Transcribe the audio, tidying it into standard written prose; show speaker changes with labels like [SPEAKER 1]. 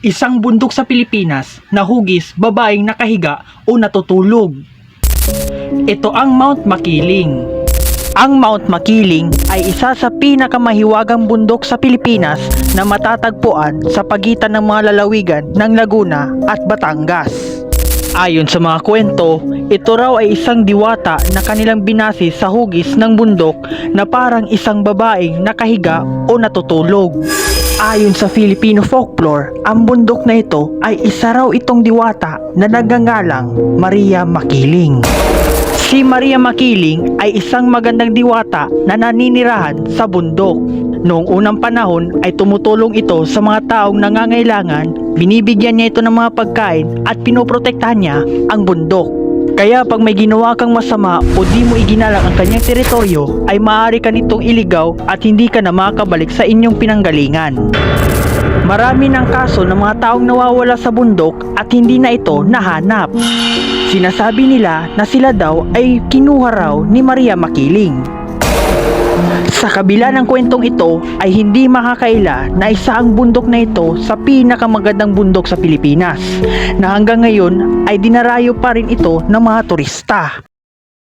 [SPEAKER 1] Isang bundok sa Pilipinas na hugis babaeng nakahiga o natutulog. Ito ang Mount Makiling. Ang Mount Makiling ay isa sa pinakamahiwagang bundok sa Pilipinas na matatagpuan sa pagitan ng mga lalawigan ng Laguna at Batangas. Ayon sa mga kwento, ito raw ay isang diwata na kanilang binasi sa hugis ng bundok na parang isang babaeng nakahiga o natutulog. Ayon sa Filipino folklore, ang bundok na ito ay isa raw itong diwata na nagngangalang Maria Makiling. Si Maria Makiling ay isang magandang diwata na naninirahan sa bundok. Noong unang panahon ay tumutulong ito sa mga taong nangangailangan, binibigyan niya ito ng mga pagkain at pinoprotektahan niya ang bundok. Kaya pag may ginawa kang masama o di mo iginalang ang kanyang teritoryo, ay maaari ka nitong iligaw at hindi ka na makakabalik sa inyong pinanggalingan. Marami ng kaso ng mga taong nawawala sa bundok at hindi na ito nahanap. Sinasabi nila na sila daw ay kinuha raw ni Maria Makiling. Sa kabila ng kwentong ito ay hindi makakaila na isa ang bundok na ito sa pinakamagandang bundok sa Pilipinas na hanggang ngayon ay dinarayo pa rin ito ng mga turista.